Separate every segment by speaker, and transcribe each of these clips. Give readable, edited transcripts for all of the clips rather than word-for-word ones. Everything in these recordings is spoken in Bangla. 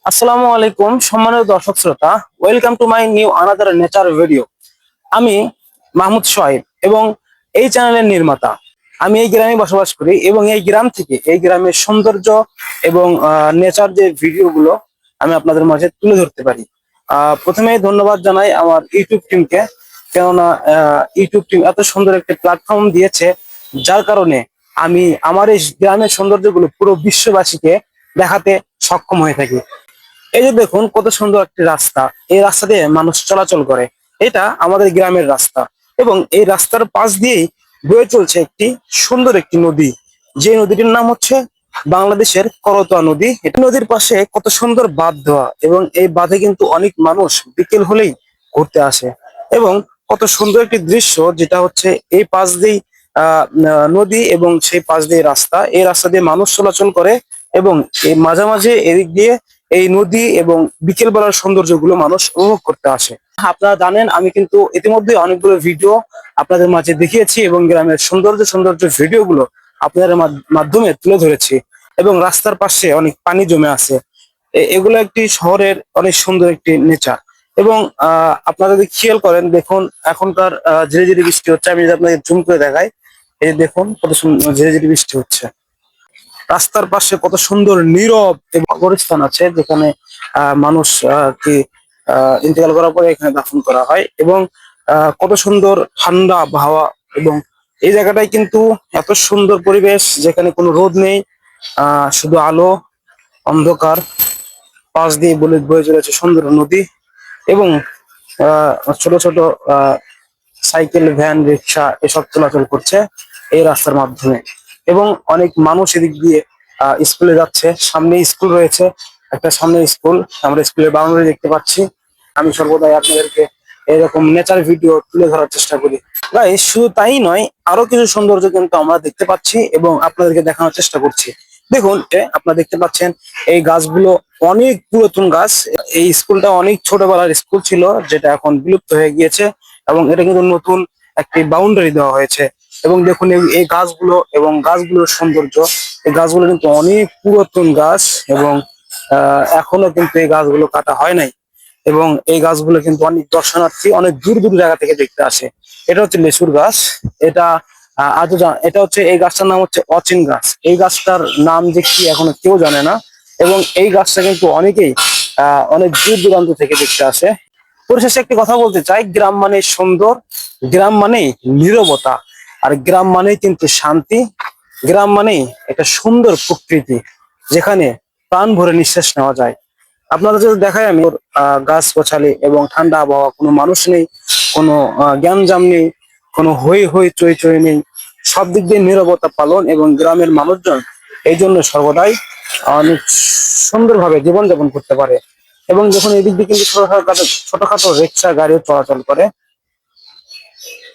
Speaker 1: আসসালামু আলাইকুম সম্মানিত দর্শক শ্রোতা, welcome to my new another nature video. আমি মাহমুদ সোহাইব এবং এই চ্যানেলের নির্মাতা। আমি এই গ্রামে বসবাস করি এবং এই গ্রাম থেকে এই গ্রামের সৌন্দর্য এবং নেচার যে ভিডিওগুলো আমি আপনাদের মাঝে তুলে ধরতে পারি। প্রথমেই ধন্যবাদ জানাই আমার ইউটিউব টিমকে, কেননা ইউটিউব টিম এত সুন্দর একটি প্ল্যাটফর্ম দিয়েছে, যার কারণে আমি আমার এই গ্রামের সৌন্দর্যগুলো পুরো বিশ্ববাসীকে দেখাতে সক্ষম হয়ে থাকি। এই যে দেখুন কত সুন্দর একটি রাস্তা, এই রাস্তা দিয়ে মানুষ চলাচল করে। এটা আমাদের গ্রামের রাস্তা এবং এই রাস্তার পাশ দিয়েই বয়ে চলছে একটি সুন্দর একটি নদী, যে নদীটির নাম হচ্ছে বাংলাদেশের করতোয়া নদী। এই নদীর পাশে কত সুন্দর বাঁধ দেওয়া এবং এই বাঁধে কিন্তু অনেক মানুষ বিকেল হলেই ঘুরতে আসে এবং কত সুন্দর একটি দৃশ্য, যেটা হচ্ছে এই পাশ দিয়েই নদী এবং সেই পাশ দিয়ে রাস্তা, এই রাস্তা দিয়ে মানুষ চলাচল করে এবং এই মাঝামাঝি এদিক দিয়ে এই নদী এবং বিকেল বেলার সৌন্দর্যগুলো মানুষ উপভোগ করতে আসে। আপনারা জানেন আমি কিন্তু ইতিমধ্যে অনেকগুলো ভিডিও আপনাদের মাঝে দেখিয়েছি এবং গ্রামের সৌন্দর্য সৌন্দর্য ভিডিওগুলো আপনাদের মাধ্যমে তুলে ধরেছি এবং রাস্তার পাশে অনেক পানি জমে আছে। এগুলো একটি শহরের অনেক সুন্দর একটি নেচার। এবং আপনারা যদি খেয়াল করেন, দেখুন এখনকার ধীরে ধীরে বৃষ্টি হচ্ছে। আমি যদি আপনাকে জুম করে দেখাই, এই দেখুন কত সুন্দর ধীরে ধীরে বৃষ্টি হচ্ছে। রাস্তার পাশে কত সুন্দর নীরব এবং কবরস্থান আছে, যেখানে মানুষ কি ইন্তেকাল করার পরে এখানে দাফন করা হয় এবং কত সুন্দর ঠান্ডা আবহাওয়া। এবং এই জায়গাটায় কিন্তু এত সুন্দর পরিবেশ, যেখানে কোনো রোদ নেই, শুধু আলো, অন্ধকার, পাশ দিয়ে বয়ে চলেছে সুন্দর নদী এবং ছোট ছোট সাইকেল, ভ্যান, রিক্সা এসব চলাচল করছে এই রাস্তার মাধ্যমে। এবং অনেক মানুষ এদিক দিয়ে স্কুলে যাচ্ছে। সামনে স্কুল রয়েছে, একটা সামনে স্কুল, আমরা স্কুলের বাউন্ডারি দেখতে পাচ্ছি। আমি সর্বদাই আপনাদেরকে এরকম নেচার ভিডিও তুলে ধরার চেষ্টা করি। গাইস, শুধু তাই নয়, আরো কিছু সৌন্দর্য কিন্তু আমরা দেখতে পাচ্ছি এবং আপনাদেরকে দেখানোর চেষ্টা করছি। দেখুন আপনারা দেখতে পাচ্ছেন এই গাছগুলো অনেক পুরাতন গাছ। এই স্কুলটা অনেক ছোটবেলার স্কুল ছিল, যেটা এখন বিলুপ্ত হয়ে গিয়েছে এবং এটা কিন্তু নতুন একটি বাউন্ডারি দেওয়া হয়েছে। এবং দেখুন এই গাছগুলো এবং গাছগুলোর সৌন্দর্য, এই গাছগুলো কিন্তু অনেক পুরাতন গাছ এবং এখনো কিন্তু এই গাছগুলো কাটা হয় নাই এবং এই গাছগুলো কিন্তু অনেক দর্শনার্থী অনেক দূর দূর জায়গা থেকে দেখতে আসে। এটা হচ্ছে লেসুর গাছ। এটা এটা হচ্ছে, এই গাছটার নাম হচ্ছে অচিন গাছ। এই গাছটার নাম যে কি এখনো কেউ জানে না এবং এই গাছটা কিন্তু অনেকেই অনেক দূর দূরান্ত থেকে দেখতে আসে। পরিশেষে একটি কথা বলতে চাই, গ্রাম মানে সুন্দর, গ্রাম মানেই নীরবতা, আর গ্রাম মানেই কিন্তু শান্তি, গ্রাম মানেই একটা সুন্দর প্রকৃতি, যেখানে প্রাণ ভরে নিঃশ্বাস নেওয়া যায়। আপনাদের যদি দেখায় আমি, গাছ গোছালি এবং ঠান্ডা আবহাওয়া, কোনো মানুষ নেই, কোনো জ্ঞানজাম নেই, কোনো হই হই চই চই নেই, সব দিক দিয়ে নীরবতা পালন এবং গ্রামের মানুষজন এই জন্য সর্বদাই অনেক সুন্দরভাবে জীবনযাপন করতে পারে। এবং যখন এদিক দিয়ে কিন্তু ছোটখাটো রিক্সা গাড়িও চলাচল করে,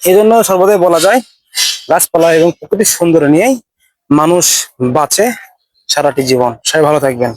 Speaker 1: এই জন্য সর্বদাই বলা যায় গাছপালা এবং প্রকৃতির সৌন্দর্য নিয়েই মানুষ বাঁচে সারাটি জীবন। সবাই ভালো থাকবেন।